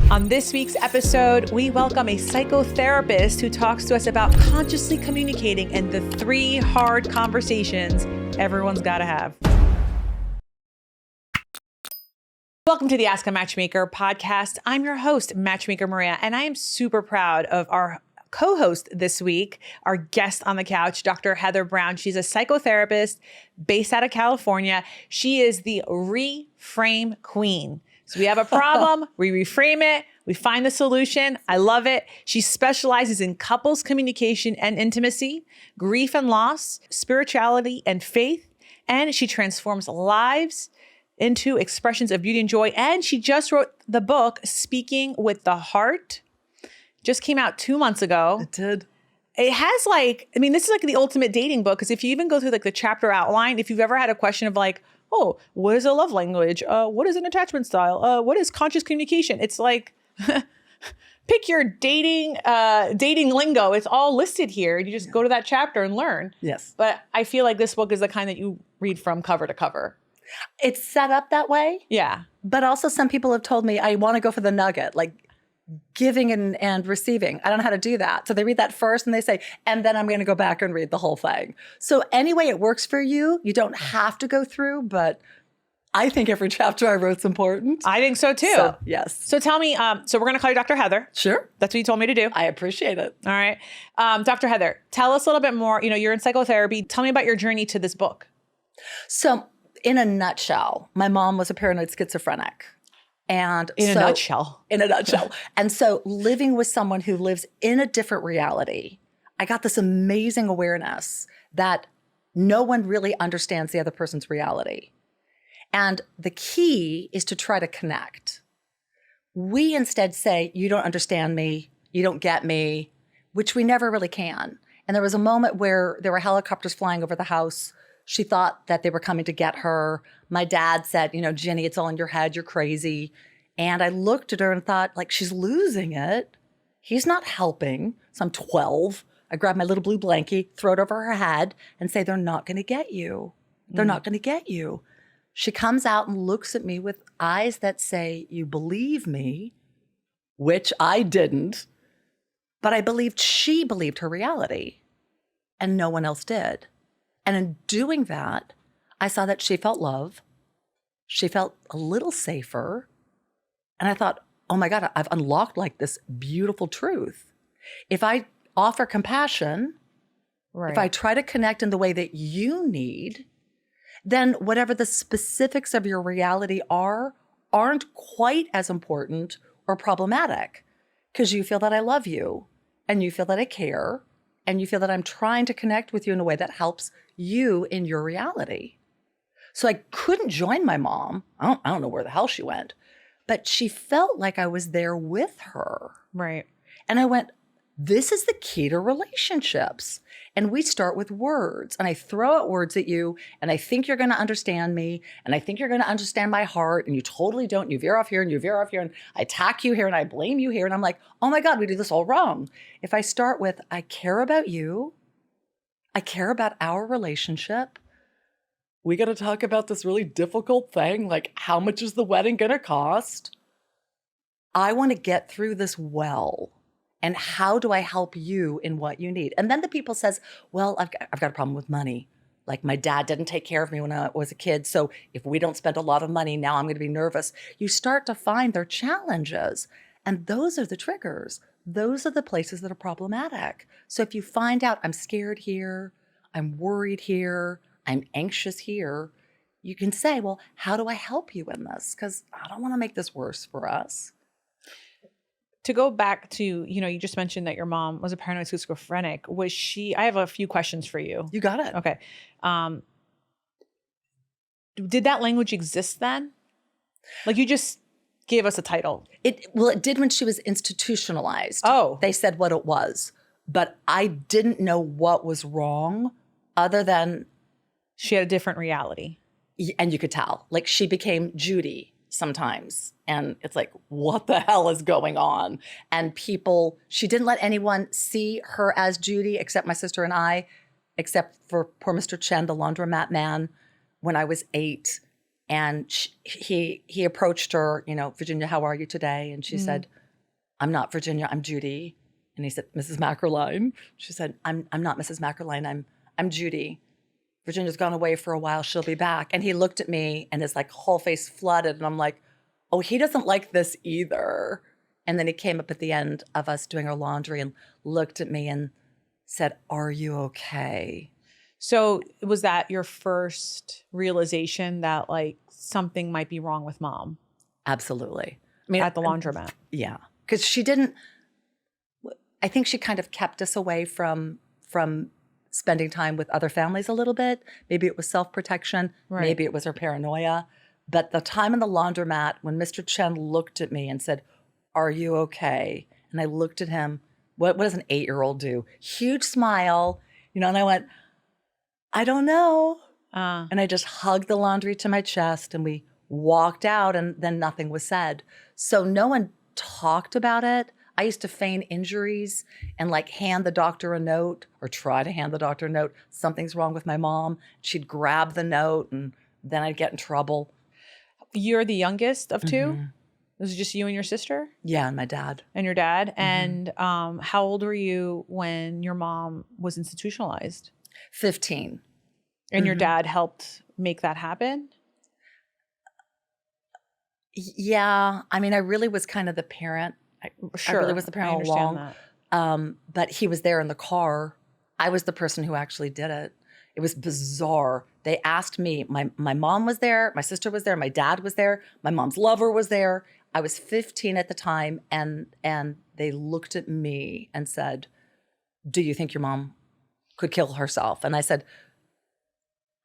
On this week's episode, we welcome a psychotherapist who talks to us about consciously communicating and the 3 hard conversations everyone's got to have. Welcome to the Ask a Matchmaker podcast. I'm your host, Matchmaker Maria, and I am super proud of our co-host this week, our guest on the couch, Dr. Heather Browne. She's a psychotherapist based out of California. She is the reframe queen. So we have a problem, we reframe it, we find the solution. I love it. She specializes in couples communication and intimacy, grief and loss, spirituality and faith, and she transforms lives into expressions of beauty and joy. And she just wrote the book, Speaking with the Heart. Just came out 2 months ago. It did. It has this is like the ultimate dating book, because if you even go through like the chapter outline, if you've ever had a question of like, oh, what is a love language? What is an attachment style? What is conscious communication? It's like, pick your dating lingo. It's all listed here. You just go to that chapter and learn. Yes. But I feel like this book is the kind that you read from cover to cover. It's set up that way. Yeah. But also some people have told me I want to go for the nugget, like giving and receiving. I don't know how to do that. So they read that first and they say, and then I'm going to go back and read the whole thing. So anyway, it works for you. You don't have to go through, but I think every chapter I wrote is important. I think so too. So, yes. So tell me, so we're going to call you Dr. Heather. Sure. That's what you told me to do. I appreciate it. All right. Dr. Heather, tell us a little bit more. You know, you're in psychotherapy. Tell me about your journey to this book. So in a nutshell, my mom was a paranoid schizophrenic. And In a nutshell. And so living with someone who lives in a different reality, I got this amazing awareness that no one really understands the other person's reality. And the key is to try to connect. We instead say, you don't understand me, you don't get me, which we never really can. And there was a moment where there were helicopters flying over the house. She thought that they were coming to get her. My dad said, Jenny, it's all in your head. You're crazy. And I looked at her and thought, like, she's losing it. He's not helping. So I'm 12. I grab my little blue blankie, throw it over her head and say, they're not going to get you. They're not going to get you. She comes out and looks at me with eyes that say, you believe me, which I didn't. But I believed she believed her reality and no one else did. And in doing that, I saw that she felt love. She felt a little safer. And I thought, oh my God, I've unlocked like this beautiful truth. If I offer compassion, Right. if I try to connect in the way that you need, then whatever the specifics of your reality aren't quite as important or problematic, because you feel that I love you and you feel that I care and you feel that I'm trying to connect with you in a way that helps you in your reality. So I couldn't join my mom. I don't know where the hell she went, but she felt like I was there with her. Right. And I went, this is the key to relationships. And we start with words. And I throw out words at you, and I think you're going to understand me, and I think you're going to understand my heart, and you totally don't. You veer off here, and you veer off here, and I attack you here, and I blame you here. And I'm like, oh my God, we do this all wrong. If I start with, I care about you, I care about our relationship, we got to talk about this really difficult thing, like how much is the wedding going to cost? I want to get through this well. And how do I help you in what you need? And then the people says, well, I've got a problem with money. Like my dad didn't take care of me when I was a kid. So if we don't spend a lot of money, now I'm going to be nervous. You start to find their challenges. And those are the triggers. Those are the places that are problematic. So if you find out I'm scared here, I'm worried here, I'm anxious here, you can say, well, how do I help you in this? Because I don't want to make this worse for us. To go back to, you just mentioned that your mom was a paranoid schizophrenic. I have a few questions for you. You got it. Okay. Did that language exist then? Like you just gave us a title. It did when she was institutionalized. Oh. They said what it was, but I didn't know what was wrong other than. She had a different reality. And you could tell, like she became Judy sometimes. And it's like, what the hell is going on? And she didn't let anyone see her as Judy except my sister and I, except for poor Mr. Chen, the laundromat man, when I was 8. And he approached her, Virginia, how are you today? And she said, I'm not Virginia, I'm Judy. And he said, Mrs. Mackerline. She said, I'm not Mrs. Mackerline, I'm Judy. Virginia's gone away for a while, she'll be back. And he looked at me and his like whole face flooded. And I'm like, oh, he doesn't like this either. And then he came up at the end of us doing our laundry and looked at me and said, are you okay? So was that your first realization that like something might be wrong with mom? Absolutely. I mean, at the laundromat. Yeah. Because I think she kind of kept us away from spending time with other families a little bit. Maybe it was self-protection. Right. Maybe it was her paranoia. But the time in the laundromat when Mr. Chen looked at me and said, are you okay? And I looked at him. What does an 8-year-old do? Huge smile, and I went, I don't know. And I just hugged the laundry to my chest and we walked out and then nothing was said. So no one talked about it. I used to feign injuries and like hand the doctor a note or try to hand the doctor a note. Something's wrong with my mom. She'd grab the note and then I'd get in trouble. You're the youngest of two? Mm-hmm. Was it just you and your sister? Yeah, and my dad. And your dad? Mm-hmm. And how old were you when your mom was institutionalized? 15. And your dad helped make that happen? Yeah. I mean, I really was kind of the parent. Sure. I really was the parent all along. That. But he was there in the car. I was the person who actually did it. It was bizarre. They asked me, my mom was there, my sister was there, my dad was there, my mom's lover was there. I was 15 at the time, and they looked at me and said, do you think your mom could kill herself? And I said,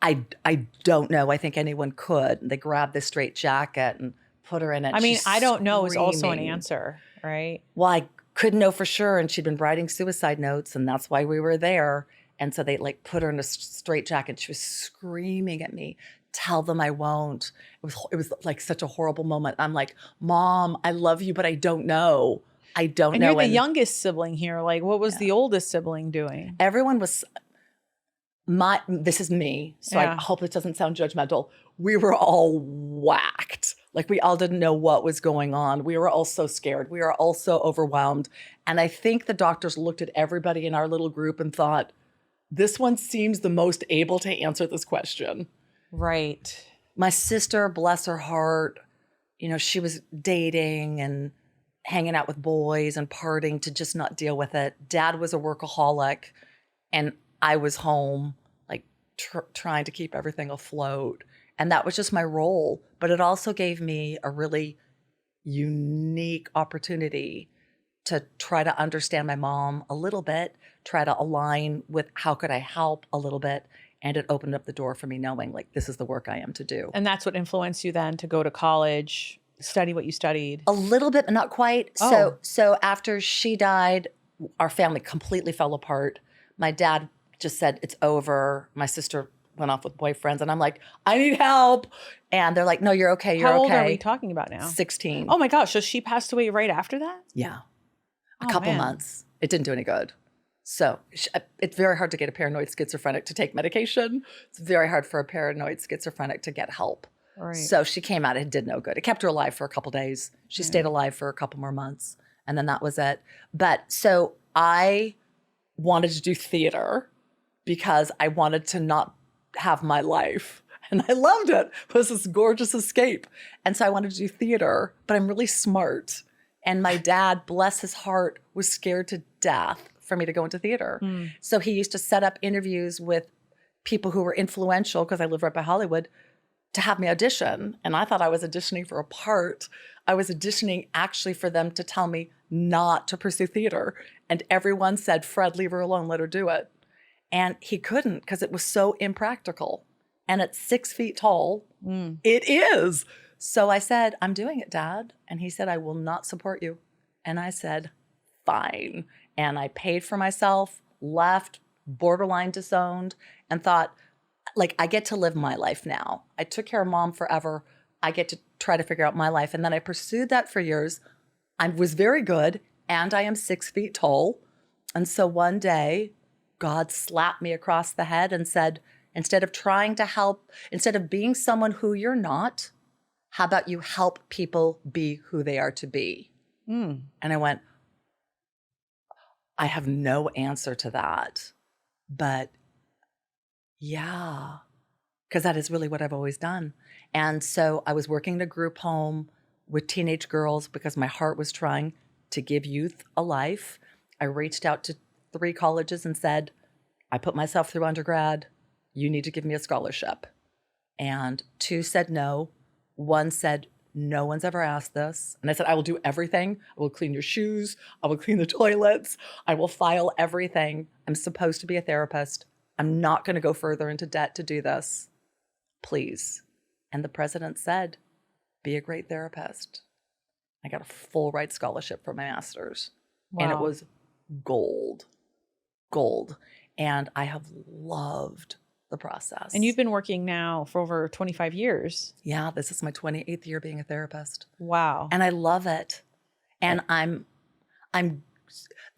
I don't know. I think anyone could. And they grabbed this straitjacket and put her in it. I mean, I don't know is also an answer, right? Well, I couldn't know for sure. And she'd been writing suicide notes, and that's why we were there. And so they like put her in a straitjacket. She was screaming at me, tell them I won't. It was like such a horrible moment. I'm like, Mom, I love you, but I don't know. I don't know. And you're the youngest sibling here. Like, what was the oldest sibling doing? Everyone was this is me. So I hope it doesn't sound judgmental. We were all whacked. Like we all didn't know what was going on. We were all so scared. We were all so overwhelmed. And I think the doctors looked at everybody in our little group and thought, this one seems the most able to answer this question. Right. My sister, bless her heart, she was dating and hanging out with boys and partying to just not deal with it. Dad was a workaholic and I was home, like trying to keep everything afloat. And that was just my role. But it also gave me a really unique opportunity to try to understand my mom a little bit, try to align with how could I help a little bit. And it opened up the door for me knowing like, this is the work I am to do. And that's what influenced you then to go to college, study what you studied? A little bit, but not quite. Oh. So after she died, our family completely fell apart. My dad just said, it's over. My sister went off with boyfriends and I'm like, I need help. And they're like, no, you're okay. You're okay. How old are we talking about now? 16. Oh my gosh. So she passed away right after that? Yeah. A couple months. It didn't do any good. So it's very hard to get a paranoid schizophrenic to take medication. It's very hard for a paranoid schizophrenic to get help. Right. So she came out, it did no good. It kept her alive for a couple days. She stayed alive for a couple more months. And then that was it. But so I wanted to do theater because I wanted to not have my life. And I loved it. It was this gorgeous escape. And so I wanted to do theater, but I'm really smart. And my dad, bless his heart, was scared to death for me to go into theater. So he used to set up interviews with people who were influential, because I live right by Hollywood, to have me audition. And I thought I was auditioning for a part. I was auditioning actually for them to tell me not to pursue theater. And everyone said, Fred, leave her alone, let her do it. And he couldn't because it was so impractical. And at 6 feet tall, it is. So I said, I'm doing it, Dad. And he said, I will not support you. And I said, fine. And I paid for myself, left, borderline disowned, and thought, like, I get to live my life now. I took care of Mom forever. I get to try to figure out my life. And then I pursued that for years. I was very good, and I am 6 feet tall. And so one day, God slapped me across the head and said, Instead of trying to help, instead of being someone who you're not, how about you help people be who they are to be? And I went, I have no answer to that. But yeah, because that is really what I've always done. And so I was working in a group home with teenage girls because my heart was trying to give youth a life. I reached out to 3 colleges and said, I put myself through undergrad. You need to give me a scholarship. And 2 said no. 1 said, no one's ever asked this. And I said, I will do everything. I will clean your shoes. I will clean the toilets. I will file everything. I'm supposed to be a therapist. I'm not going to go further into debt to do this. Please. And the president said, be a great therapist. I got a full ride scholarship for my master's. Wow. And it was gold. And I have loved the process. And you've been working now for over 25 years. Yeah, this is my 28th year being a therapist. Wow. And I love it. And I'm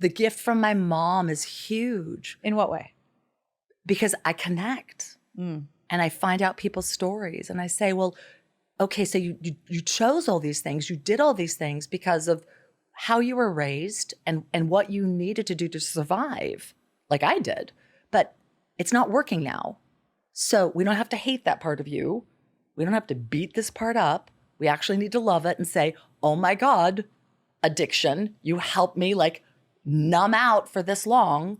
the gift from my mom is huge. In what way? Because I connect and I find out people's stories and I say, well, okay, so you chose all these things, you did all these things because of how you were raised and what you needed to do to survive, like I did. But it's not working now. So we don't have to hate that part of you. We don't have to beat this part up. We actually need to love it and say, oh my God, addiction, you helped me like numb out for this long,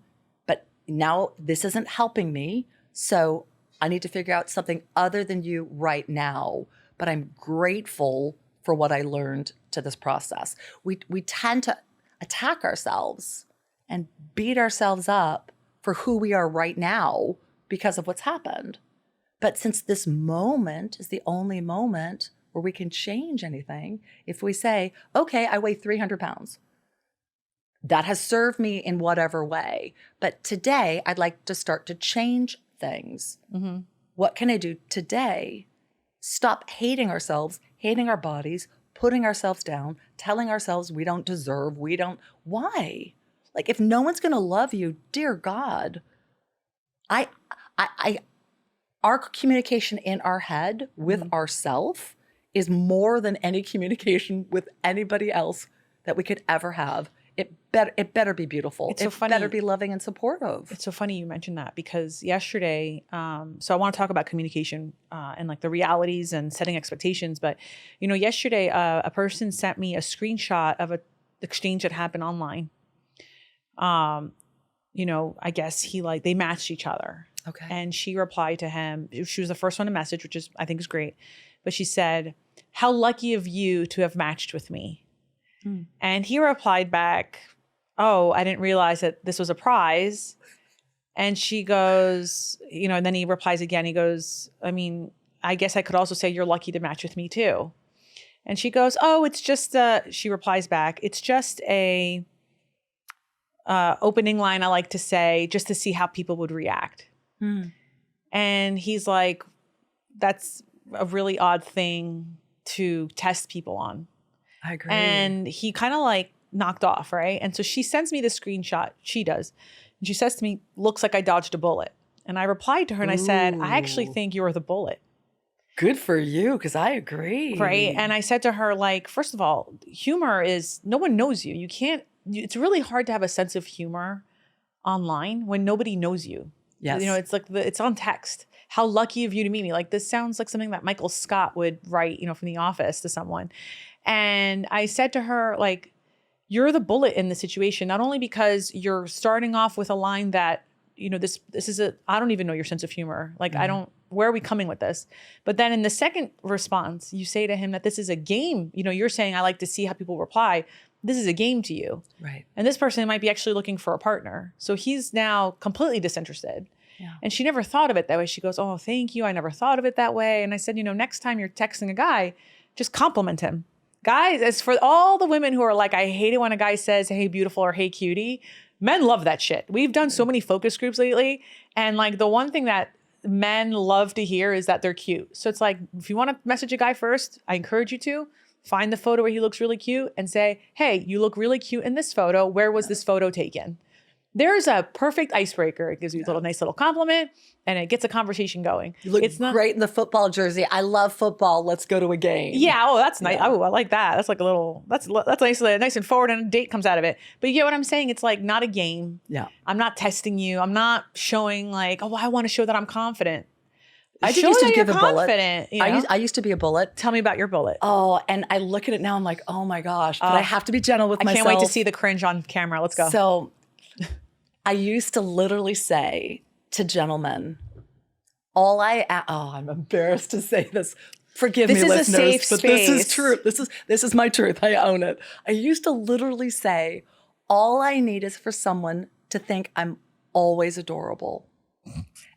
but now this isn't helping me. So I need to figure out something other than you right now. But I'm grateful for what I learned to this process. We tend to attack ourselves and beat ourselves up for who we are right now because of what's happened. But since this moment is the only moment where we can change anything, if we say, okay, I weigh 300 pounds, that has served me in whatever way. But today I'd like to start to change things. Mm-hmm. What can I do today? Stop hating ourselves, hating our bodies, putting ourselves down, telling ourselves we don't deserve, why? Like if no one's going to love you, dear God, our communication in our head with ourself is more than any communication with anybody else that we could ever have. It better be beautiful. It's so funny. Better be loving and supportive. It's so funny you mentioned that because yesterday, so I want to talk about communication and like the realities and setting expectations. But, yesterday a person sent me a screenshot of an exchange that happened online. I guess they matched each other. Okay. And she replied to him. She was the first one to message, which I think is great. But she said, how lucky of you to have matched with me. And he replied back, oh, I didn't realize that this was a prize. And she goes, and then he replies again. He goes, I mean, I guess I could also say you're lucky to match with me too. And she goes, oh, it's just, she replies back, it's just a opening line I like to say just to see how people would react. And he's like, that's a really odd thing to test people on. I agree. And he kind of like knocked off, right? And so she sends me the screenshot. She does. And she says to me, looks like I dodged a bullet. And I replied to her and I said, I actually think you're the bullet. Good for you, because I agree. Right. And I said to her, like, first of all, humor is, no one knows you. It's really hard to have a sense of humor online when nobody knows you. Yes. It's like it's on text. How lucky of you to meet me. Like this sounds like something that Michael Scott would write, from The Office to someone. And I said to her, like, you're the bullet in the situation, not only because you're starting off with a line that, this is I don't even know your sense of humor. Like, where are we coming with this? But then in the second response, you say to him that this is a game. You're saying, I like to see how people reply. This is a game to you. Right. And this person might be actually looking for a partner. So he's now completely disinterested. Yeah. And she never thought of it that way. She goes, oh, thank you. I never thought of it that way. And I said, next time you're texting a guy, just compliment him. Guys, as for all the women who are like, I hate it when a guy says, hey, beautiful or hey, cutie. Men love that shit. We've done so many focus groups lately. And like the one thing that men love to hear is that they're cute. So it's like, if you want to message a guy first, I encourage you to find the photo where he looks really cute and say, hey, you look really cute in this photo. Where was this photo taken? There's a perfect icebreaker. It gives you a little nice little compliment and it gets a conversation going. You look great in the football jersey. I love football. Let's go to a game. Yeah. Oh, that's nice. Oh, I like that. That's like a little, that's nice and forward, and a date comes out of it. But you get what I'm saying? It's like not a game. Yeah. I'm not testing you. I'm not showing like, oh, I want to show that I'm confident. I did used to give a bullet. You know? I used to be a bullet. Tell me about your bullet. Oh, and I look at it now. I'm like, oh my gosh, but I have to be gentle with myself. I can't wait to see the cringe on camera. Let's go. So I used to literally say to gentlemen, I'm embarrassed to say this. Forgive me, listeners, safe but space. This is true. This is my truth. I own it. I used to literally say, all I need is for someone to think I'm always adorable.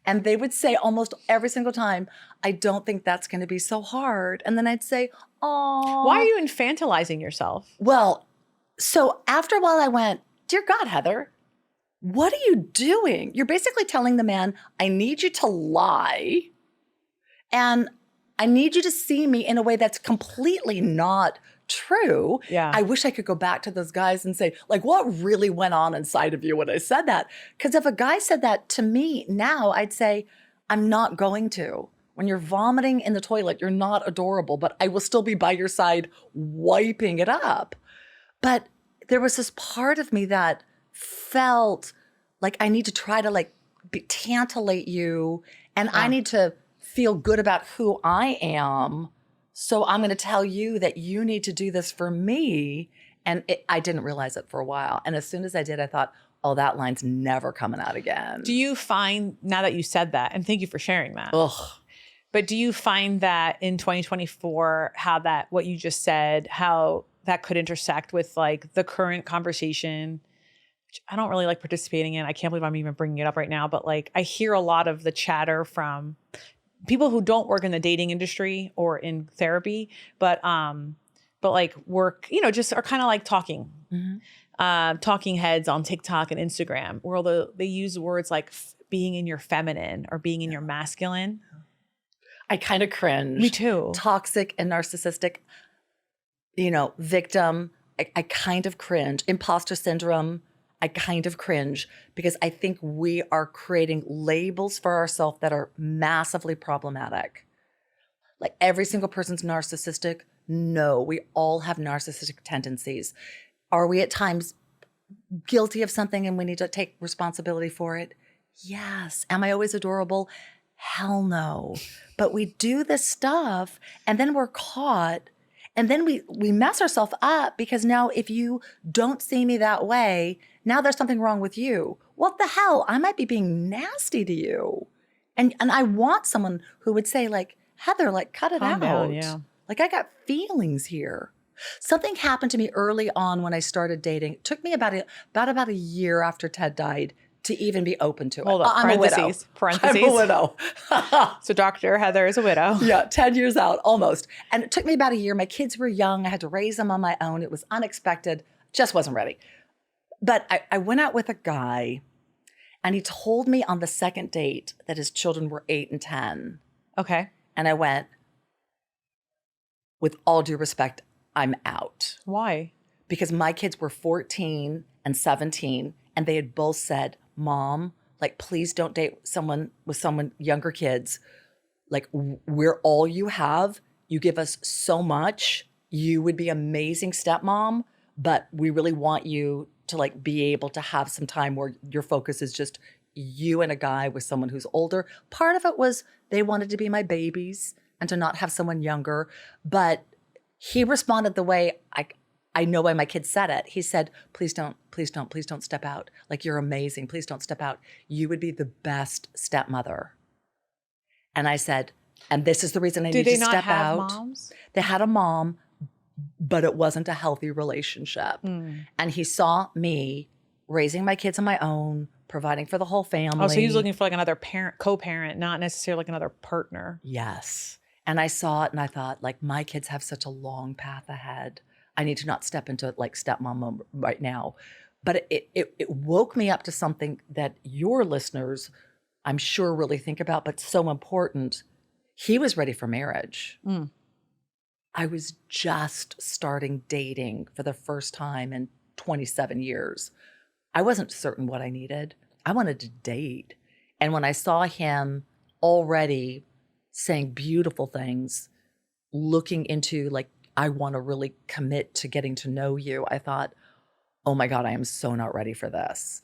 And they would say almost every single time, I don't think that's going to be so hard. And then I'd say, oh. Why are you infantilizing yourself? Well, so after a while I went, dear God, Heather, what are you doing? You're basically telling the man, I need you to lie. And I need you to see me in a way that's completely not true. Yeah. I wish I could go back to those guys and say, like, what really went on inside of you when I said that? Because if a guy said that to me now, I'd say, I'm not going to. When you're vomiting in the toilet, you're not adorable, but I will still be by your side wiping it up. But there was this part of me that felt like I need to try to tantalizate you, and I need to feel good about who I am. So I'm going to tell you that you need to do this for me. And I didn't realize it for a while. And as soon as I did, I thought, oh, that line's never coming out again. Do you find, now that you said that, and thank you for sharing that, but do you find that in 2024, what you just said, how that could intersect with like the current conversation, which I don't really like participating in. I can't believe I'm even bringing it up right now, but like I hear a lot of the chatter from people who don't work in the dating industry or in therapy, but like work, just are kind of like talking, talking heads on TikTok and Instagram, where they use words like being in your feminine or being in your masculine. I kind of cringe. Me too. Toxic and narcissistic, victim. I kind of cringe. Imposter syndrome. I kind of cringe because I think we are creating labels for ourselves that are massively problematic. Like every single person's narcissistic. No, we all have narcissistic tendencies. Are we at times guilty of something and we need to take responsibility for it? Yes. Am I always adorable? Hell no. But we do this stuff and then we're caught. And then we mess ourselves up because now if you don't see me that way, now there's something wrong with you. What the hell? I might be being nasty to you. And I want someone who would say like, Heather, like cut it out. Down, yeah. Like I got feelings here. Something happened to me early on when I started dating. It took me about a year after Ted died to even be open to it. Hold up, I'm a widow. Parentheses. I'm a widow. So Dr. Heather is a widow. Yeah, 10 years out, almost. And it took me about a year. My kids were young. I had to raise them on my own. It was unexpected. Just wasn't ready. But I went out with a guy, and he told me on the second date that his children were 8 and 10. Okay. And I went, with all due respect, I'm out. Why? Because my kids were 14 and 17, and they had both said, Mom, like, please don't date someone younger kids. Like, we're all you have. You give us so much. You would be amazing stepmom, but we really want you to like be able to have some time where your focus is just you and a guy with someone who's older. Part of it was they wanted to be my babies and to not have someone younger. But he responded the way I know why my kids said it. He said, please don't step out. Like, you're amazing. Please don't step out. You would be the best stepmother. And I said, and this is the reason I need to step out. Did they not have moms? They had a mom, but it wasn't a healthy relationship. And he saw me raising my kids on my own, providing for the whole family. Oh, so he was looking for like another parent, co-parent, not necessarily like another partner. Yes. And I saw it and I thought, like, my kids have such a long path ahead. I need to not step into like stepmom right now. But it woke me up to something that your listeners, I'm sure, really think about, but so important. He was ready for marriage. I was just starting dating for the first time in 27 years. I wasn't certain what I needed. I wanted to date. And when I saw him already saying beautiful things, looking into like, I want to really commit to getting to know you, I thought, oh my God, I am so not ready for this.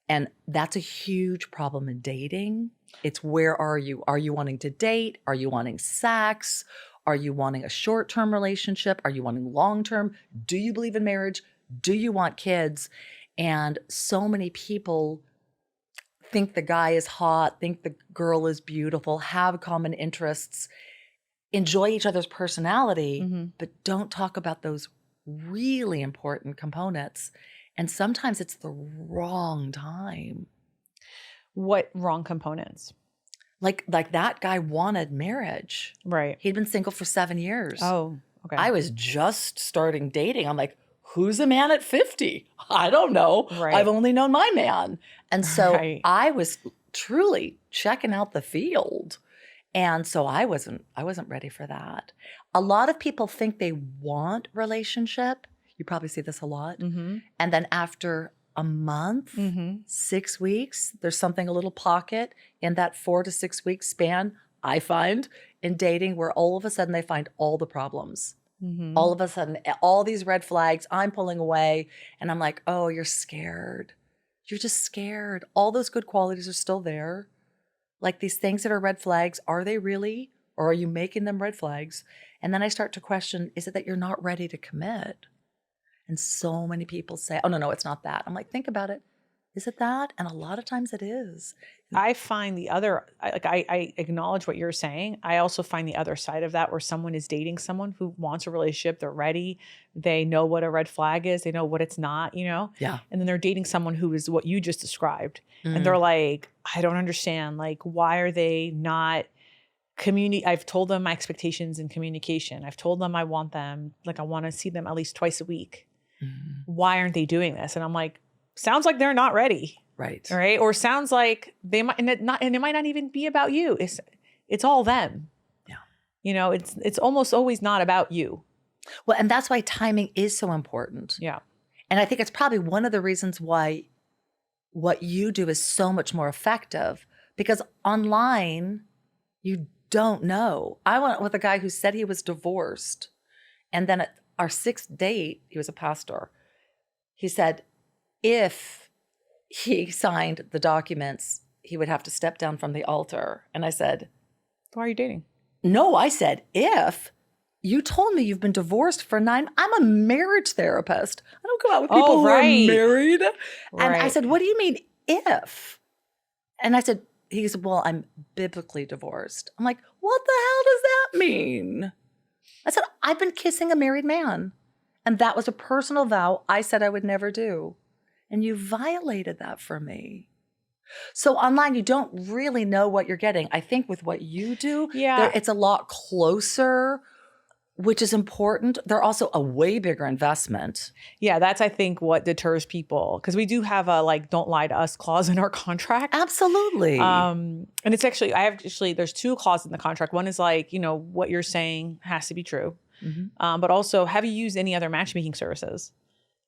And that's a huge problem in dating. It's where are you? Are you wanting to date? Are you wanting sex? Are you wanting a short-term relationship? Are you wanting long-term? Do you believe in marriage? Do you want kids? And so many people think the guy is hot, think the girl is beautiful, have common interests, enjoy each other's personality, but don't talk about those really important components. And sometimes it's the wrong time. What wrong components? Like that guy wanted marriage. Right. He'd been single for 7 years. Oh, okay. I was just starting dating. I'm like, who's a man at 50? I don't know. Right. I've only known my man. And so Right. I was truly checking out the field. And so I wasn't ready for that. A lot of people think they want relationship. You probably see this a lot. And then after a month, 6 weeks, there's something, a little pocket in that 4 to 6 week span, I find, in dating, where all of a sudden they find all the problems. All of a sudden, all these red flags, I'm pulling away. And I'm like, oh, you're scared. You're just scared. All those good qualities are still there. Like these things that are red flags, are they really? Or are you making them red flags? And then I start to question, is it that you're not ready to commit? And so many people say, oh, no, it's not that. I'm like, think about it. Is it that? And a lot of times it is. I find the other, I acknowledge what you're saying. I also find the other side of that where someone is dating someone who wants a relationship. They're ready. They know what a red flag is. They know what it's not, you know? Yeah. And then they're dating someone who is what you just described. And they're like, I don't understand. Like, why are they not I've told them my expectations in communication. I've told them I want them, like I want to see them at least twice a week. Why aren't they doing this? And I'm like, sounds like they're not ready. Right. Right. Or sounds like they might and it might not even be about you. It's all them. Yeah. You know, it's almost always not about you. Well, and that's why timing is so important. Yeah. And I think it's probably one of the reasons why what you do is so much more effective, because online, you don't know. I went with a guy who said he was divorced. And then at our 6th date, he was a pastor. He said, if he signed the documents, he would have to step down from the altar. And I said, Why are you dating? no, I said, if you told me you've been divorced for 9, I'm a marriage therapist. I don't go out with people who are married. And I said, what do you mean if? And I said, he said, well, I'm biblically divorced. I'm like, what the hell does that mean? I said, I've been kissing a married man. And that was a personal vow I said I would never do. And you violated that for me. So online, you don't really know what you're getting. I think with what you do, it's a lot closer, which is important. They're also a way bigger investment. Yeah, that's, I think, what deters people. Because we do have a, don't lie to us clause in our contract. Absolutely. And it's actually, there's 2 clauses in the contract. One is what you're saying has to be true. But also, have you used any other matchmaking services?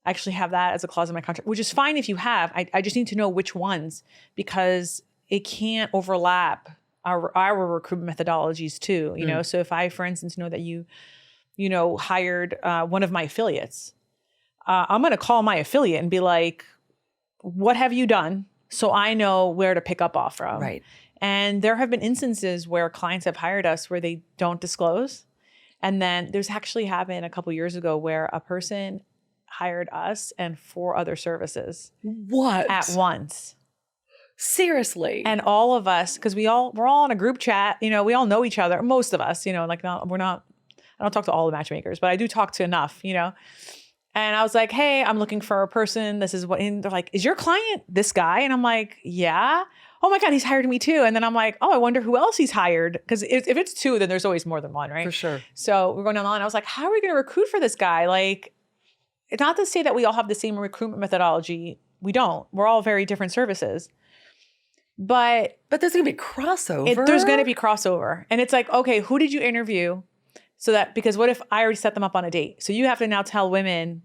I actually have that as a clause in my contract, which is fine if you have. I just need to know which ones, because it can't overlap our recruitment methodologies too. You know, so if I, for instance, know that you hired one of my affiliates, I'm going to call my affiliate and be like, what have you done? So I know where to pick up off from. Right. And there have been instances where clients have hired us where they don't disclose. And then there's actually happened a couple years ago where a person hired us and 4 other services. What? At once. Seriously. And all of us, because we're all in a group chat, we all know each other. Most of us, I don't talk to all the matchmakers, but I do talk to enough, And I was like, hey, I'm looking for a person. This is what, and they're like, is your client this guy? And I'm like, yeah. Oh my God, he's hired me too. And then I'm like, oh, I wonder who else he's hired. Because if it's 2, then there's always more than one, right? For sure. So we're going down the line. I was like, how are we going to recruit for this guy? Like, it's not to say that we all have the same recruitment methodology. We don't. We're all very different services. But there's going to be crossover. There's going to be crossover. And it's like, okay, who did you interview? Because what if I already set them up on a date? So you have to now tell women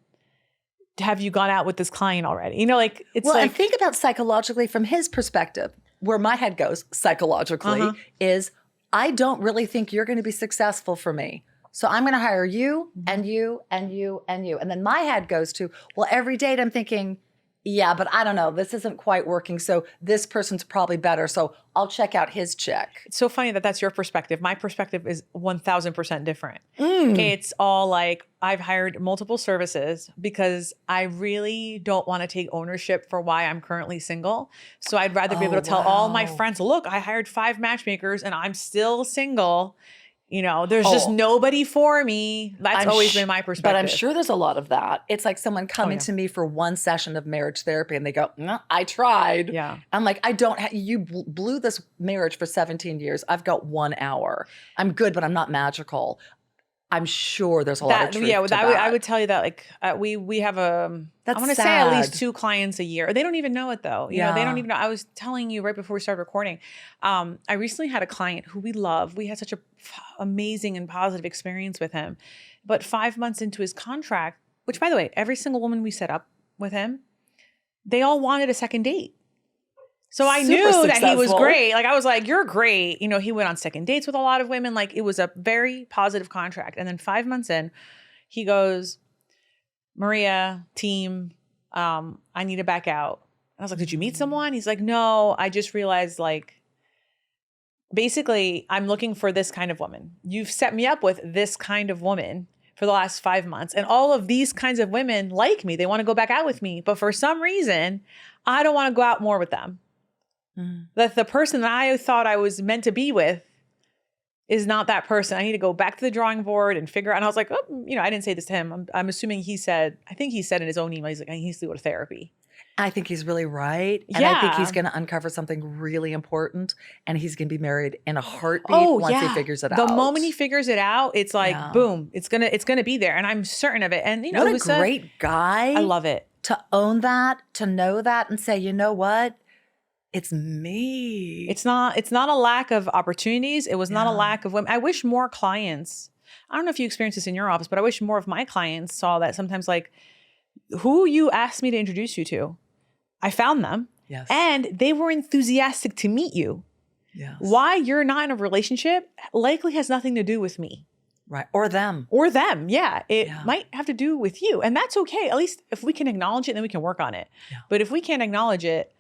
have you gone out with this client already? You know, like it's Well, like, and think about psychologically from his perspective, where my head goes psychologically is I don't really think you're going to be successful for me. So I'm going to hire you and you and you and you. And then my head goes to, well, every date I'm thinking, yeah, but I don't know, this isn't quite working. So this person's probably better. So I'll check out his check. it's so funny that that's your perspective. My perspective is 1000% different. It's all like, I've hired multiple services because I really don't want to take ownership for why I'm currently single. So I'd rather be able to tell all my friends, look, I hired 5 matchmakers and I'm still single. You know, there's just nobody for me. That's always been my perspective. But I'm sure there's a lot of that. It's like someone coming to me for one session of marriage therapy and they go, no, I tried. Yeah. I'm like, you blew this marriage for 17 years. I've got 1 hour. I'm good, but I'm not magical. I'm sure there's a lot of truth to that. I would tell you that like we have I want to say at least 2 clients a year. They don't even know it though. You know, they don't even know. I was telling you right before we started recording. I recently had a client who we love. We had such a amazing and positive experience with him. But 5 months into his contract, which by the way, every single woman we set up with him, they all wanted a second date. So I knew that he was great. Like I was like, you're great. You know, he went on second dates with a lot of women. Like it was a very positive contract. And then 5 months in, he goes, Maria, team, I need to back out. And I was like, did you meet someone? He's like, no, I just realized like, basically I'm looking for this kind of woman. You've set me up with this kind of woman for the last 5 months. And all of these kinds of women like me. They want to go back out with me. But for some reason, I don't want to go out more with them. That the person that I thought I was meant to be with is not that person. I need to go back to the drawing board and figure out. And I was like, oh, you know, I didn't say this to him. I'm assuming I think he said in his own email, he's like, he needs to go to therapy. I think he's really right. And I think he's going to uncover something really important and he's going to be married in a heartbeat once he figures it out. The moment he figures it out, it's like, boom, it's going to be there. And I'm certain of it. And you know, what a great guy. I love it. To own that, to know that and say, you know what? It's me. It's not a lack of opportunities. It was not a lack of women. I wish more clients, I don't know if you experience this in your office, but I wish more of my clients saw that sometimes like who you asked me to introduce you to, I found them. Yes. And they were enthusiastic to meet you. Yes. Why you're not in a relationship likely has nothing to do with me. Right. Or them. Yeah. It might have to do with you. And that's okay. At least if we can acknowledge it, then we can work on it. Yeah. But if we can't acknowledge it,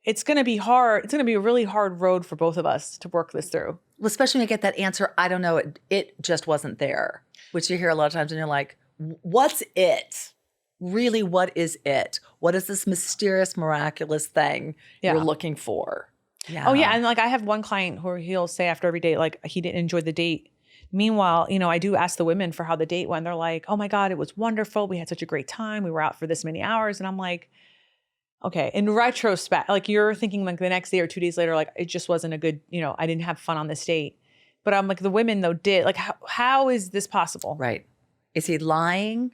it's going to be hard. It's going to be a really hard road for both of us to work this through. Well, especially when you get that answer, I don't know, it just wasn't there, which you hear a lot of times and you're like, what's it? Really, what is it? What is this mysterious, miraculous thing you're looking for? Yeah. Oh, yeah. And like I have one client who he'll say after every date, like he didn't enjoy the date. Meanwhile, you know, I do ask the women for how the date went. They're like, oh my God, it was wonderful. We had such a great time. We were out for this many hours. And I'm like, okay, in retrospect, like you're thinking like the next day or 2 days later, like it just wasn't a good, you know, I didn't have fun on this date. But I'm like, the women though did. Like, how is this possible? Right. Is he lying?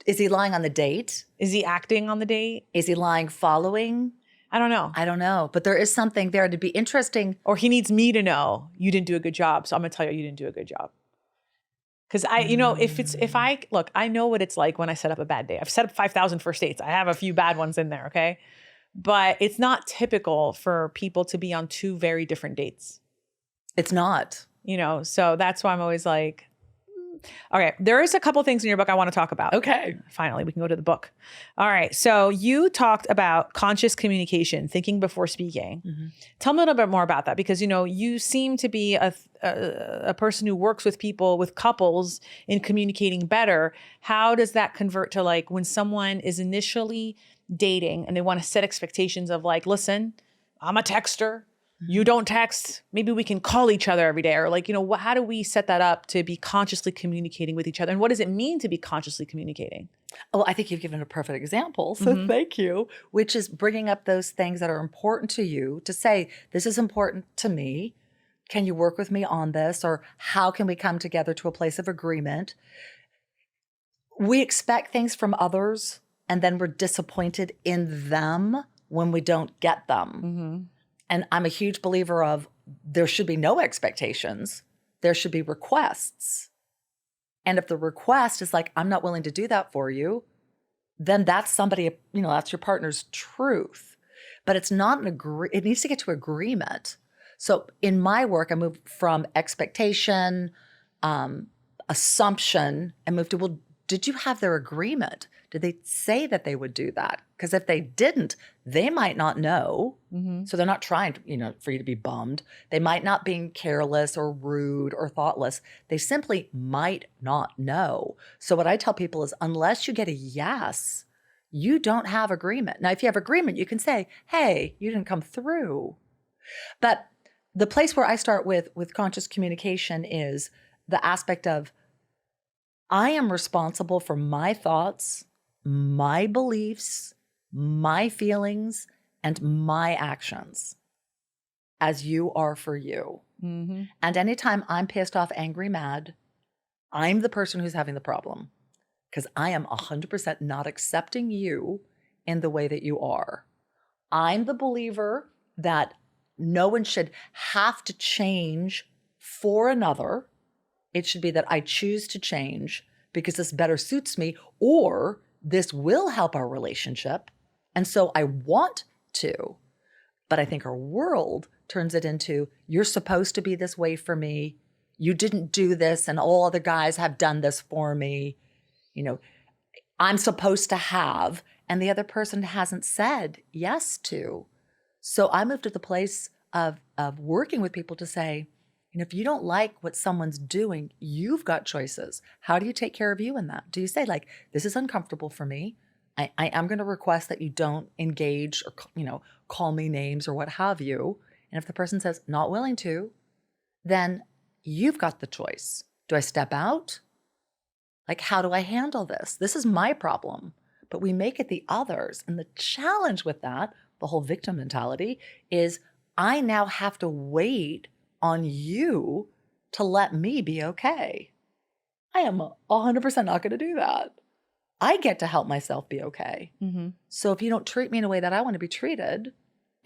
Is he lying on the date? Is he acting on the date? Is he lying following? I don't know. I don't know. But there is something there to be interesting. Or he needs me to know you didn't do a good job. So I'm going to tell you didn't do a good job. Because you know, I know what it's like when I set up a bad date. I've set up 5,000 first dates. I have a few bad ones in there, okay? But it's not typical for people to be on 2 very different dates. It's not. You know, so that's why I'm always like, okay, there is a couple things in your book I want to talk about. Okay. Finally, we can go to the book. All right. So you talked about conscious communication, thinking before speaking. Mm-hmm. Tell me a little bit more about that because, you know, you seem to be a person who works with people, with couples in communicating better. How does that convert to like when someone is initially dating and they want to set expectations of like, listen, I'm a texter. You don't text. Maybe we can call each other every day. Or like, you know, how do we set that up to be consciously communicating with each other? And what does it mean to be consciously communicating? Oh, I think you've given a perfect example. So thank you. Which is bringing up those things that are important to you to say, this is important to me. Can you work with me on this? Or how can we come together to a place of agreement? We expect things from others and then we're disappointed in them when we don't get them. Mm-hmm. And I'm a huge believer of there should be no expectations. There should be requests. And if the request is like, I'm not willing to do that for you, then that's somebody, that's your partner's truth. But it's not it needs to get to agreement. So in my work, I moved from expectation, assumption, and moved to, well, did you have their agreement? Did they say that they would do that? Because if they didn't, they might not know. So they're not trying to, for you to be bummed. They might not be careless or rude or thoughtless. They simply might not know. So what I tell people is, unless you get a yes, you don't have agreement. Now, if you have agreement, you can say, hey, you didn't come through. But the place where I start with conscious communication is the aspect of, I am responsible for my thoughts, my beliefs, my feelings, and my actions, as you are for you. And anytime I'm pissed off, angry, mad, I'm the person who's having the problem, because I am 100% not accepting you in the way that you are. I'm the believer that no one should have to change for another. It should be that I choose to change because this better suits me, or this will help our relationship. And so I want to. But I think our world turns it into, you're supposed to be this way for me. You didn't do this, and all other guys have done this for me. I'm supposed to have, and the other person hasn't said yes to. So I moved to the place of working with people to say, if you don't like what someone's doing, you've got choices. How do you take care of you in that? Do you say, like, this is uncomfortable for me. I am going to request that you don't engage or, call me names or what have you. And if the person says not willing to, then you've got the choice. Do I step out? Like, how do I handle this? This is my problem. But we make it the others. And the challenge with that, the whole victim mentality, is I now have to wait on you to let me be okay. I am 100% not going to do that. I get to help myself be okay. So if you don't treat me in a way that I want to be treated,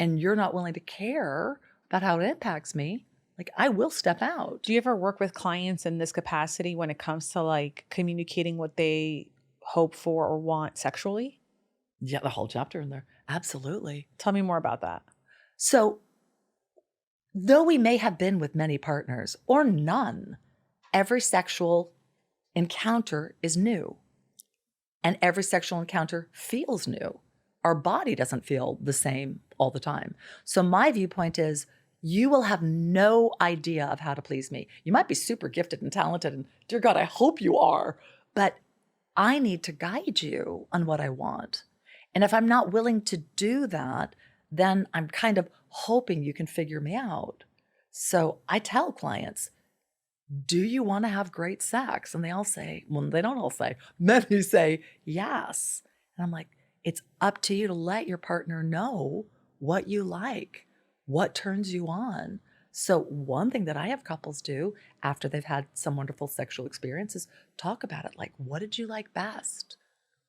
and you're not willing to care about how it impacts me, like, I will step out. Do you ever work with clients in this capacity when it comes to like communicating what they hope for or want sexually? Yeah, the whole chapter in there. Absolutely. Tell me more about that. So though we may have been with many partners or none, every sexual encounter is new. And every sexual encounter feels new. Our body doesn't feel the same all the time. So my viewpoint is, you will have no idea of how to please me. You might be super gifted and talented, and dear God, I hope you are, but I need to guide you on what I want. And if I'm not willing to do that, then I'm kind of hoping you can figure me out. So I tell clients, do you want to have great sex? And they all say, well, they don't all say, many say yes. And I'm like, it's up to you to let your partner know what you like, what turns you on. So one thing that I have couples do after they've had some wonderful sexual experiences, talk about it. Like, what did you like best?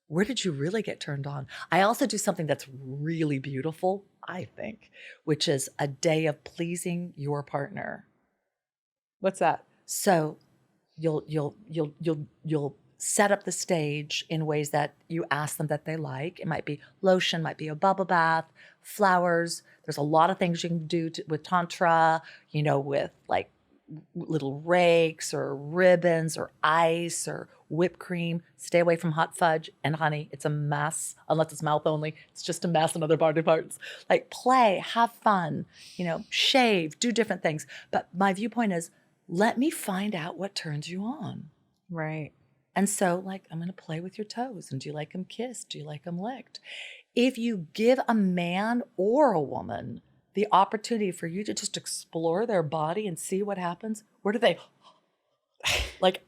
Where did you really get turned on? I also do something that's really beautiful, I think, which is a day of pleasing your partner. What's that? So you'll set up the stage in ways that you ask them that they like. It might be lotion, might be a bubble bath, flowers. There's a lot of things you can do with Tantra, with like little rakes or ribbons or ice or whipped cream. Stay away from hot fudge and honey. It's a mess, unless it's mouth only. It's just a mess in other body parts. Like, play, have fun, shave, do different things. But my viewpoint is, let me find out what turns you on. Right. And so, like, I'm going to play with your toes. And do you like them kissed? Do you like them licked? If you give a man or a woman the opportunity for you to just explore their body and see what happens, where do they, like,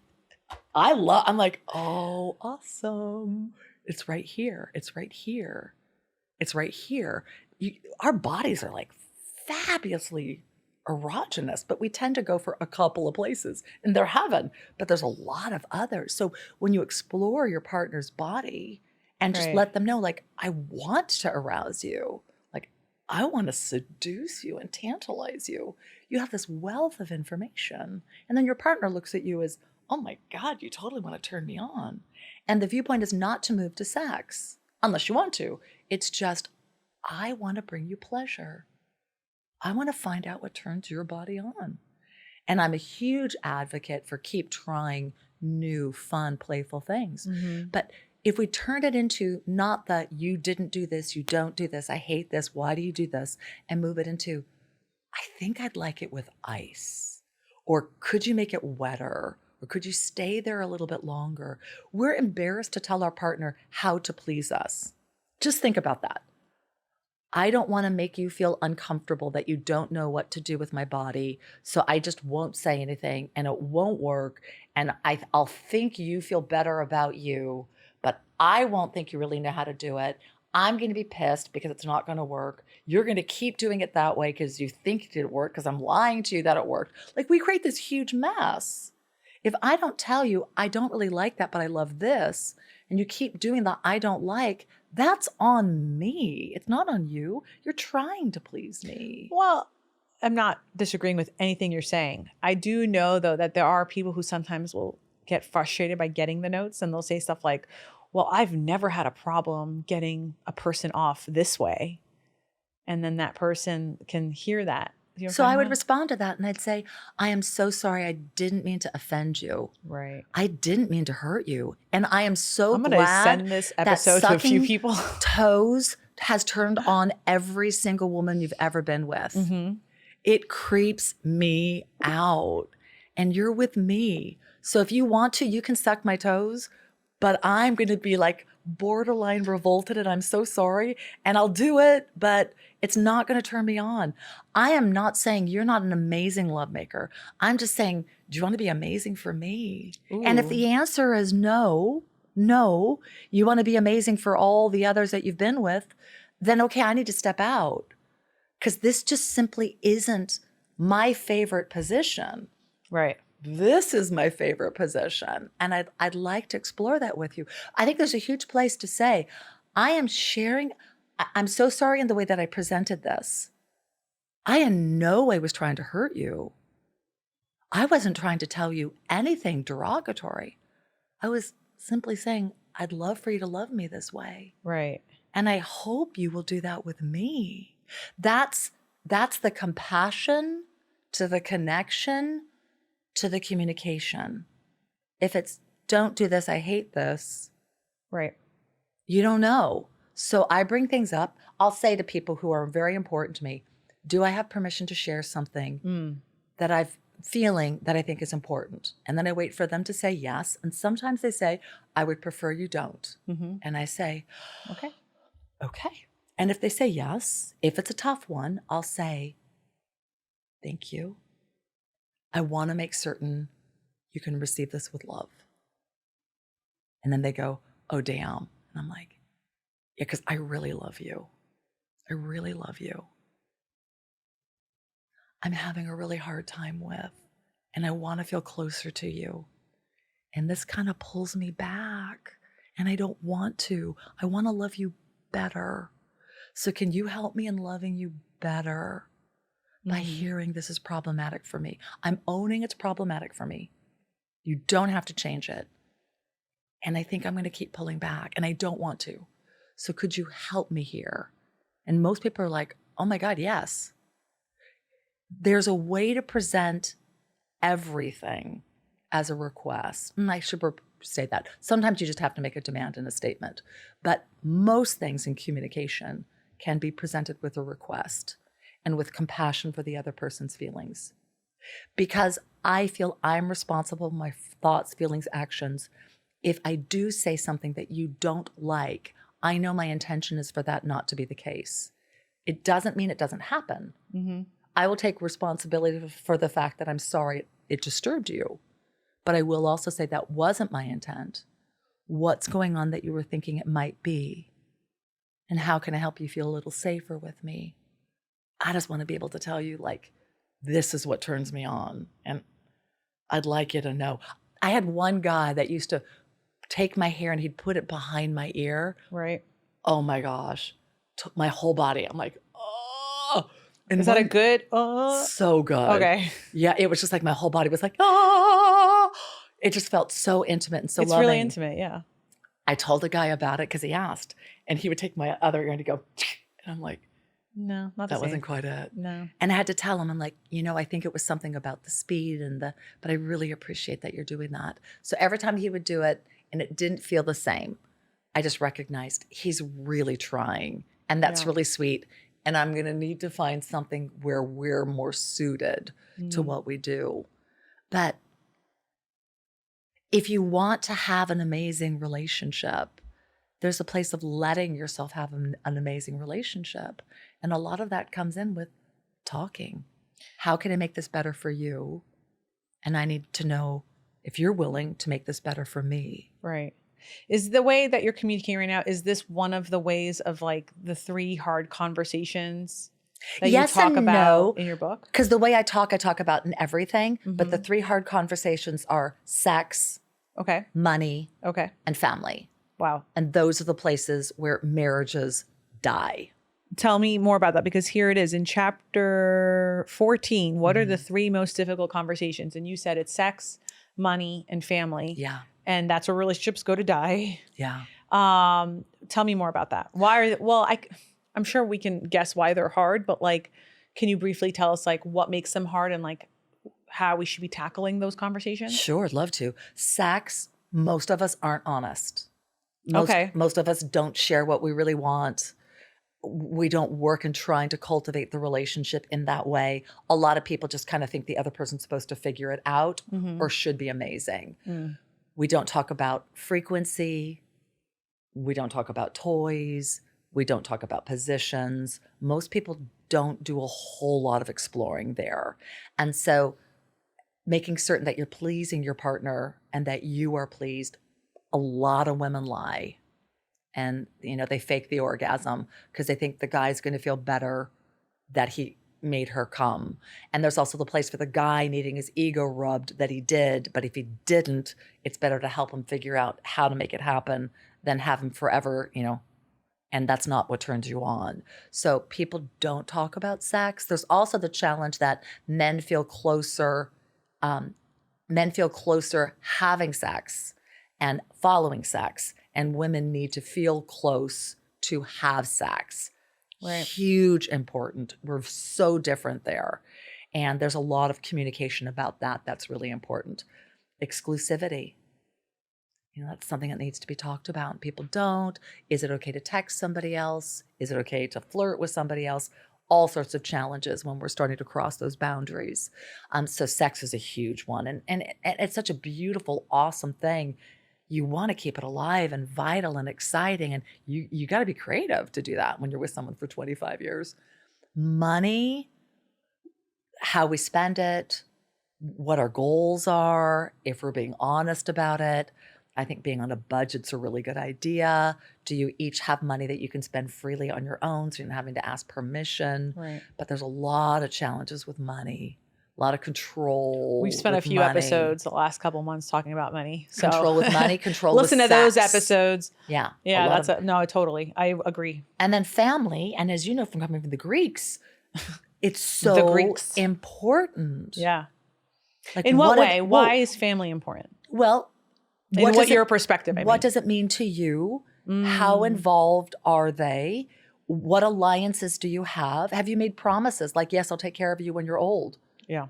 I'm like, oh, awesome. It's right here. It's right here. It's right here. Our bodies are like fabulously erogenous, but we tend to go for a couple of places, and they're heaven, but there's a lot of others. So when you explore your partner's body and just let them know, like, I want to arouse you, like, I want to seduce you and tantalize you, you have this wealth of information. And then your partner looks at you as, oh my God, you totally want to turn me on. And the viewpoint is not to move to sex, unless you want to. It's just, I want to bring you pleasure. I want to find out what turns your body on. And I'm a huge advocate for keep trying new, fun, playful things. Mm-hmm. But if we turn it into not the you didn't do this, you don't do this, I hate this, why do you do this? And move it into, I think I'd like it with ice. Or could you make it wetter? Or could you stay there a little bit longer? We're embarrassed to tell our partner how to please us. Just think about that. I don't want to make you feel uncomfortable that you don't know what to do with my body. So I just won't say anything and it won't work. And I'll think you feel better about you, but I won't think you really know how to do it. I'm going to be pissed because it's not going to work. You're going to keep doing it that way because you think it did work because I'm lying to you that it worked. Like we create this huge mess. If I don't tell you, I don't really like that, but I love this, and you keep doing the I don't like, that's on me. It's not on you. You're trying to please me. Well, I'm not disagreeing with anything you're saying. I do know, though, that there are people who sometimes will get frustrated by getting the notes, and they'll say stuff like, well, I've never had a problem getting a person off this way. And then that person can hear that. You know what So I'm I talking would about? respond to that and I'd say, I am so sorry. I didn't mean to offend you. Right. I didn't mean to hurt you. And I am so I'm going to glad send this that episode to a few sucking people. toes has turned on every single woman you've ever been with. Mm-hmm. It creeps me out. And you're with me. So if you want to, you can suck my toes, but I'm going to be like borderline revolted and I'm so sorry. And I'll do it, but it's not going to turn me on. I am not saying you're not an amazing lovemaker. I'm just saying, do you want to be amazing for me? And if Ooh. the answer is no, you want to be amazing for all the others that you've been with, then okay, I need to step out. Because this just simply isn't my favorite position. Right. This is my favorite position. And I'd like to explore that with you. I think there's a huge place to say, I'm so sorry in the way that I presented this. I in no way was trying to hurt you. I wasn't trying to tell you anything derogatory. I was simply saying, I'd love for you to love me this way. Right. And I hope you will do that with me. That's the compassion to the connection to the communication. If it's don't do this, I hate this. Right. You don't know. So I bring things up. I'll say to people who are very important to me, do I have permission to share something that I'm feeling that I think is important? And then I wait for them to say yes. And sometimes they say, I would prefer you don't. Mm-hmm. And I say, Okay. okay. And if they say yes, if it's a tough one, I'll say, thank you. I want to make certain you can receive this with love. And then they go, oh, damn. And I'm like, yeah, because I really love you. I really love you. I'm having a really hard time with, and I want to feel closer to you. And this kind of pulls me back, and I don't want to. I want to love you better. So can you help me in loving you better by hearing this is problematic for me? I'm owning it's problematic for me. You don't have to change it. And I think I'm going to keep pulling back, and I don't want to. So could you help me here? And most people are like, oh my God, yes. There's a way to present everything as a request. And I should say that. Sometimes you just have to make a demand in a statement. But most things in communication can be presented with a request and with compassion for the other person's feelings. Because I feel I'm responsible for my thoughts, feelings, actions. If I do say something that you don't like, I know my intention is for that not to be the case. It doesn't mean it doesn't happen. Mm-hmm. I will take responsibility for the fact that I'm sorry it disturbed you. But I will also say that wasn't my intent. What's going on that you were thinking it might be? And how can I help you feel a little safer with me? I just want to be able to tell you, like, this is what turns me on. And I'd like you to know. I had one guy that used to take my hair and he'd put it behind my ear. Right. Oh my gosh. Took my whole body. I'm like, oh. And Is that a good? So good. Okay. Yeah, it was just like my whole body was like, ah. It just felt so intimate and so It's loving. really intimate. Yeah. I told the guy about it because he asked, and he would take my other ear and he'd go, and I'm like, No, not the that same. wasn't quite it. No. And I had to tell him, I'm like, I think it was something about the speed but I really appreciate that you're doing that. So every time he would do it and it didn't feel the same, I just recognized he's really trying, and that's really sweet. And I'm going to need to find something where we're more suited to what we do. But if you want to have an amazing relationship, there's a place of letting yourself have an amazing relationship. And a lot of that comes in with talking. How can I make this better for you? And I need to know if you're willing to make this better for me. Right. Is the way that you're communicating right now, is this one of the ways of like the 3 hard conversations that you talk about in your book? Because the way I talk about in everything, but the 3 hard conversations are sex, Okay. money, Okay. and family. Wow. And those are the places where marriages die. Tell me more about that, because here it is in chapter 14. What are the 3 most difficult conversations? And you said it's sex, money, and family. Yeah. And that's where relationships go to die. Yeah. Tell me more about that. I'm sure we can guess why they're hard, but like, can you briefly tell us like what makes them hard and like how we should be tackling those conversations? Sure, I'd love to. Sex, most of us aren't honest. Okay. Most of us don't share what we really want. We don't work in trying to cultivate the relationship in that way. A lot of people just kind of think the other person's supposed to figure it out or should be amazing. We don't talk about frequency. We don't talk about toys. We don't talk about positions. Most people don't do a whole lot of exploring there. And so making certain that you're pleasing your partner and that you are pleased. A lot of women lie. And, they fake the orgasm because they think the guy's going to feel better that he made her come. And there's also the place for the guy needing his ego rubbed that he did. But if he didn't, it's better to help him figure out how to make it happen than have him forever, and that's not what turns you on. So people don't talk about sex. There's also the challenge that men feel closer having sex and following sex, and women need to feel close to have sex. Right. Huge important. We're so different there. And there's a lot of communication about that. That's really important. Exclusivity. That's something that needs to be talked about. And people don't. Is it okay to text somebody else? Is it okay to flirt with somebody else? All sorts of challenges when we're starting to cross those boundaries. So sex is a huge one. And it's such a beautiful, awesome thing. You want to keep it alive and vital and exciting. And you got to be creative to do that when you're with someone for 25 years. Money, how we spend it, what our goals are, if we're being honest about it. I think being on a budget's a really good idea. Do you each have money that you can spend freely on your own so you're not having to ask permission? Right. But there's a lot of challenges with money, a lot of control. We've spent a few episodes the last couple months talking about money. So control with money, control with sex. Listen to those episodes. Yeah. Yeah, totally. I agree. And then family, and as you know from coming from the Greeks, it's so important. Yeah. Like, in what way? Why is family important? Well, What's your perspective? What does it mean to you? How involved are they? What alliances do you have? Have you made promises like, yes, I'll take care of you when you're old? Yeah.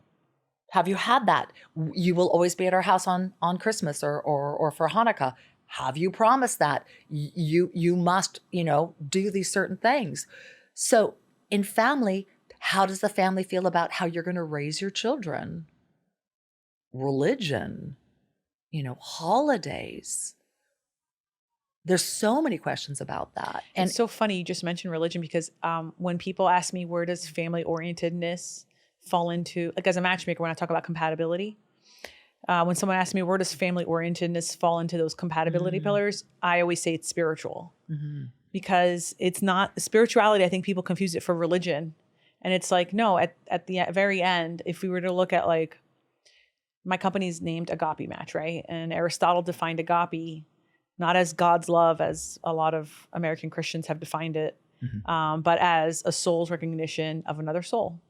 Have you had that? You will always be at our house on Christmas or for Hanukkah. Have you promised that? You must, do these certain things. So in family, how does the family feel about how you're going to raise your children? Religion, holidays. There's so many questions about that. And it's so funny you just mentioned religion because when people ask me where does family orientedness fall into, like as a matchmaker, when I talk about compatibility, when someone asks me where does family orientedness fall into those compatibility pillars, I always say it's spiritual because it's not spirituality. I think people confuse it for religion. And it's like, no, at the very end, if we were to look at like, my company's named Agape Match, right? And Aristotle defined agape not as God's love, as a lot of American Christians have defined it, but as a soul's recognition of another soul.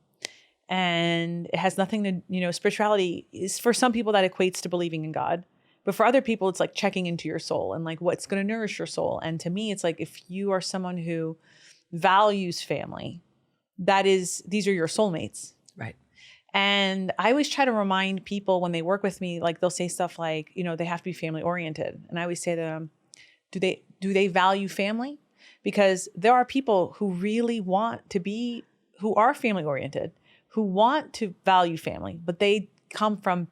And it has nothing to, spirituality is for some people that equates to believing in God. But for other people, it's like checking into your soul and like what's going to nourish your soul. And to me, it's like if you are someone who values family, these are your soulmates. Right. And I always try to remind people when they work with me, like they'll say stuff like, they have to be family oriented. And I always say to them, do they value family? Because there are people who really who are family oriented, who want to value family, but they come from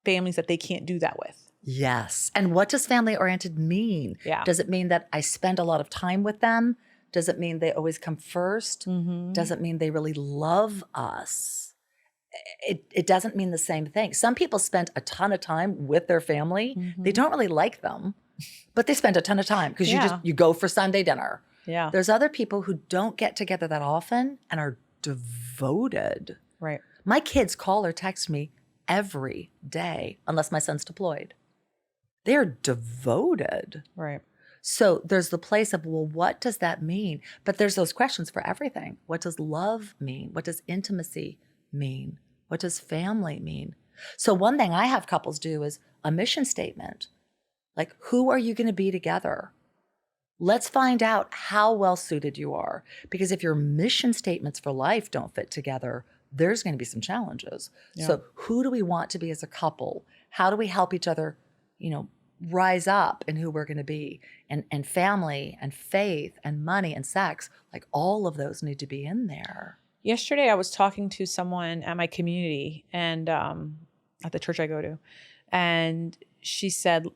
families that they can't do that with. Yes. And what does family oriented mean? Yeah. Does it mean that I spend a lot of time with them? Does it mean they always come first? Mm-hmm. Does it mean they really love us? It doesn't mean the same thing. Some people spend a ton of time with their family. Mm-hmm. They don't really like them, but they spend a ton of time because you go for Sunday dinner. Yeah. There's other people who don't get together that often and are devoted. Right. My kids call or text me every day, unless my son's deployed. They're devoted. Right. So there's the place of, well, what does that mean? But there's those questions for everything. What does love mean? What does intimacy mean? What does family mean? So one thing I have couples do is a mission statement. Like, who are you going to be together? Let's find out how well suited you are. Because if your mission statements for life don't fit together, there's going to be some challenges. Yeah. So who do we want to be as a couple? How do we help each other, rise up in who we're going to be? And family and faith and money and sex, like all of those need to be in there. Yesterday, I was talking to someone at my community and at the church I go to, and she said,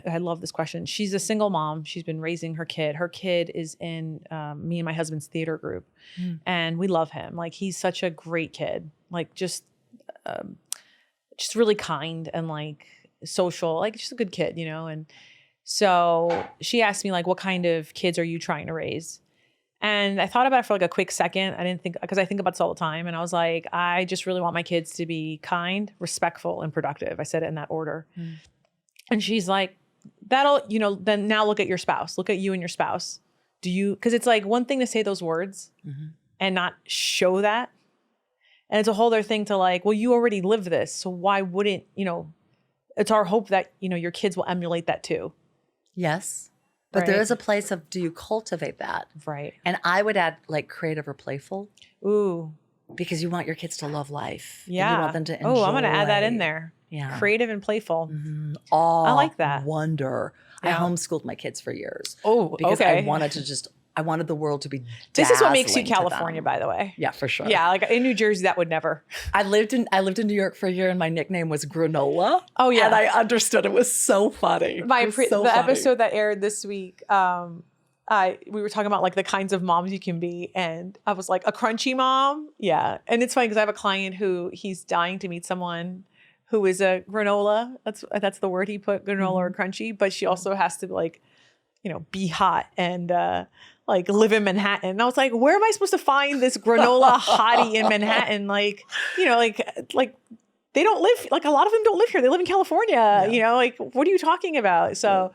I love this question. She's a single mom. She's been raising her kid. Her kid is in me and my husband's theater group, and we love him. Like, he's such a great kid, like just really kind and like social, like just a good kid, And so she asked me, like, what kind of kids are you trying to raise? And I thought about it for like a quick second. I didn't think, because I think about this all the time. And I was like, I just really want my kids to be kind, respectful, and productive. I said it in that order. And she's like, then now look at your spouse. Look at you and your spouse. Because it's like one thing to say those words and not show that. And it's a whole other thing to like, well, you already live this. So why wouldn't, it's our hope that, your kids will emulate that too. Yes. But there is a place of, do you cultivate that? Right. And I would add like creative or playful. Ooh. Because you want your kids to love life. Yeah. You want them to enjoy. Oh, I'm going to add that in there. Yeah. Creative and playful. Oh, I like that. Wonder. Yeah. I homeschooled my kids for years. Oh, because okay. I wanted the world to be This is what makes you dazzling to California, them. by the way. Yeah, for sure. Yeah, like in New Jersey, that would never. I lived in New York for a year, and my nickname was Granola. Oh yeah, and I understood. It was so funny. The episode that aired this week, we were talking about like the kinds of moms you can be, and I was like, a crunchy mom. Yeah, and it's funny because I have a client who he's dying to meet someone who is a granola. That's the word he put, granola or crunchy. But she also has to like, be hot and like live in Manhattan. And I was like, where am I supposed to find this granola hottie in Manhattan? Like, like they don't live, like a lot of them don't live here. They live in California, like what are you talking about? So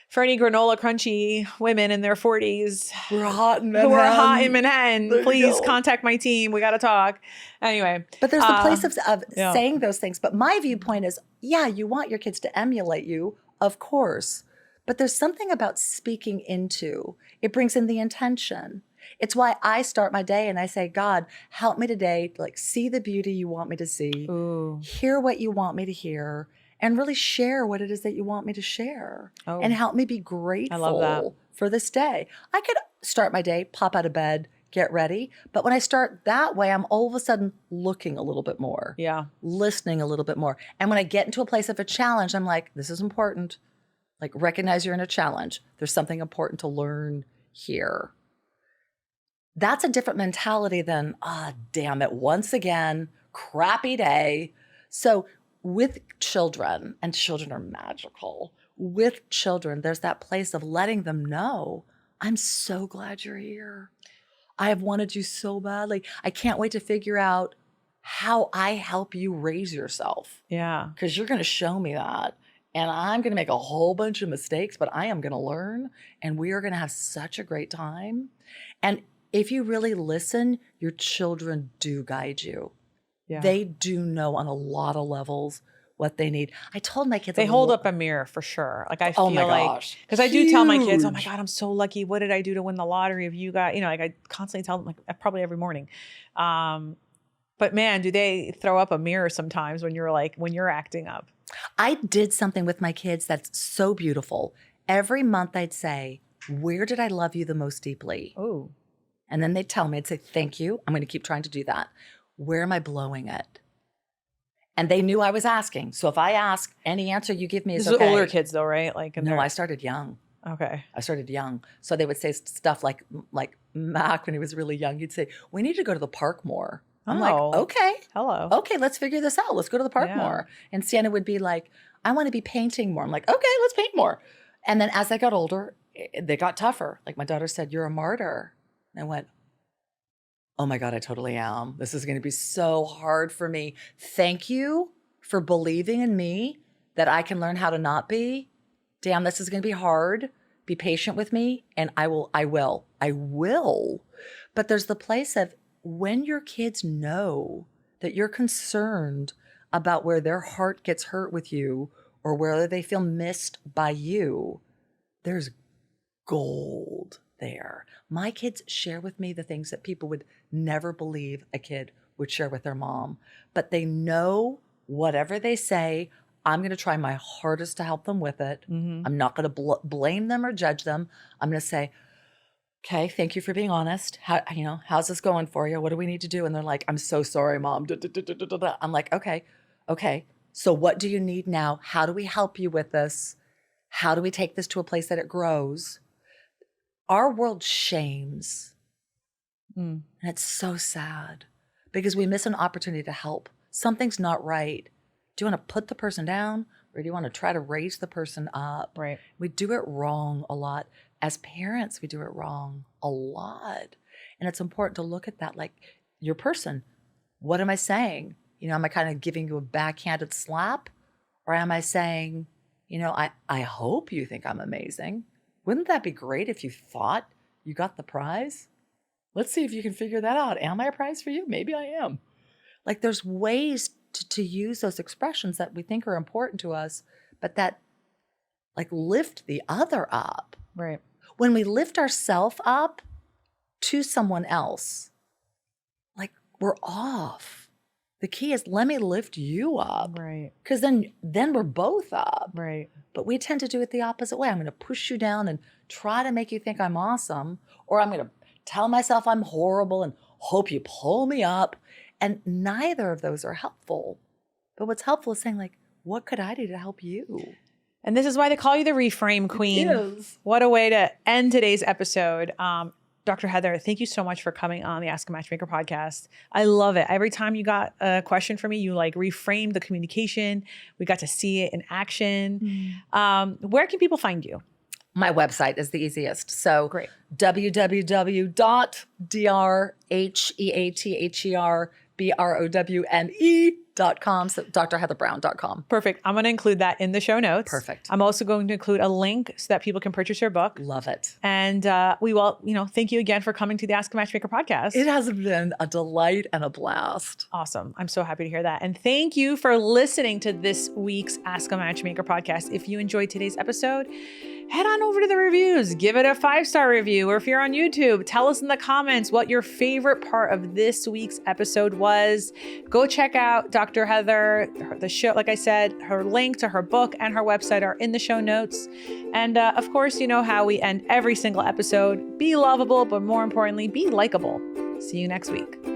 for any granola crunchy women in their 40s who are hot in Manhattan, please contact my team. We got to talk. Anyway. But there's the place of saying those things. But my viewpoint is, yeah, you want your kids to emulate you, of course. But there's something about speaking into. It brings in the intention. It's why I start my day and I say, God, help me today, like see the beauty you want me to see, hear what you want me to hear, and really share what it is that you want me to share. And help me be grateful for this day. I could start my day, pop out of bed, get ready. But when I start that way, I'm all of a sudden looking a little bit more. Yeah. Listening a little bit more. And when I get into a place of a challenge, I'm like, this is important. Like, recognize you're in a challenge. There's something important to learn here. That's a different mentality than, damn it, once again, crappy day. So with children, and children are magical, with children, there's that place of letting them know, I'm so glad you're here. I have wanted you so badly. I can't wait to figure out how I help you raise yourself. Yeah. Because you're going to show me that. And I'm going to make a whole bunch of mistakes, but I am going to learn, and we are going to have such a great time. And if you really listen, your children do guide you. Yeah. They do know on a lot of levels what they need. I told my kids They hold up a mirror for sure. Like I feel Oh my like, gosh. because I do tell my kids, oh my Huge. God, I'm so lucky. What did I do to win the lottery? If you got, like I constantly tell them, like probably every morning. But man, do they throw up a mirror sometimes when you're acting up? I did something with my kids that's so beautiful. Every month I'd say, where did I love you the most deeply? Oh, And then they'd tell me, I'd say, thank you. I'm going to keep trying to do that. Where am I blowing it? And they knew I was asking. So if I ask, any answer you give me is this okay. is older kids though, right? Like, No, I started young. Okay. I started young. So they would say stuff like Mac, when he was really young, he'd say, we need to go to the park more. I'm like, okay. Hello. Okay, let's figure this out. Let's go to the park more. And Sienna would be like, I want to be painting more. I'm like, okay, let's paint more. And then as I got older, they got tougher. Like my daughter said, you're a martyr. And I went, oh my God, I totally am. This is going to be so hard for me. Thank you for believing in me that I can learn how to not be. Damn, this is going to be hard. Be patient with me. And I will. But there's the place of when your kids know that you're concerned about where their heart gets hurt with you or where they feel missed by you, there's gold there. My kids share with me the things that people would never believe a kid would share with their mom. But they know whatever they say, I'm going to try my hardest to help them with it. Mm-hmm. I'm not going to blame them or judge them. I'm going to say, okay, thank you for being honest. How's this going for you? What do we need to do? And they're like, I'm so sorry, Mom. I'm like, okay. So what do you need now? How do we help you with this? How do we take this to a place that it grows? Our world shames. And it's so sad because we miss an opportunity to help. Something's not right. Do you want to put the person down or do you want to try to raise the person up? Right. We do it wrong a lot. As parents, we do it wrong a lot. And it's important to look at that like your person. What am I saying? Am I kind of giving you a backhanded slap? Or am I saying, I hope you think I'm amazing. Wouldn't that be great if you thought you got the prize? Let's see if you can figure that out. Am I a prize for you? Maybe I am. Like there's ways to use those expressions that we think are important to us, but that like lift the other up. Right. When we lift ourselves up to someone else, like we're off. The key is let me lift you up. Right. Because then we're both up. Right. But we tend to do it the opposite way. I'm going to push you down and try to make you think I'm awesome, or I'm going to tell myself I'm horrible and hope you pull me up. And neither of those are helpful. But what's helpful is saying like, what could I do to help you? And this is why they call you the reframe queen. It is. What a way to end today's episode. Dr. Heather, thank you so much for coming on the Ask a Matchmaker podcast. I love it. Every time you got a question for me, you like reframed the communication. We got to see it in action. Where can people find you? My website is the easiest. So Great. www.drheatherbrowne.com. So drheatherbrowne.com. Perfect. I'm going to include that in the show notes. Perfect. I'm also going to include a link so that people can purchase your book. Love it. And we will, thank you again for coming to the Ask a Matchmaker podcast. It has been a delight and a blast. Awesome. I'm so happy to hear that. And thank you for listening to this week's Ask a Matchmaker podcast. If you enjoyed today's episode, head on over to the reviews, give it a 5-star review, or if you're on YouTube, tell us in the comments what your favorite part of this week's episode was. Go check out Dr. Heather, the show, like I said, her link to her book and her website are in the show notes. And of course, you know how we end every single episode. Be lovable, but more importantly, be likable. See you next week.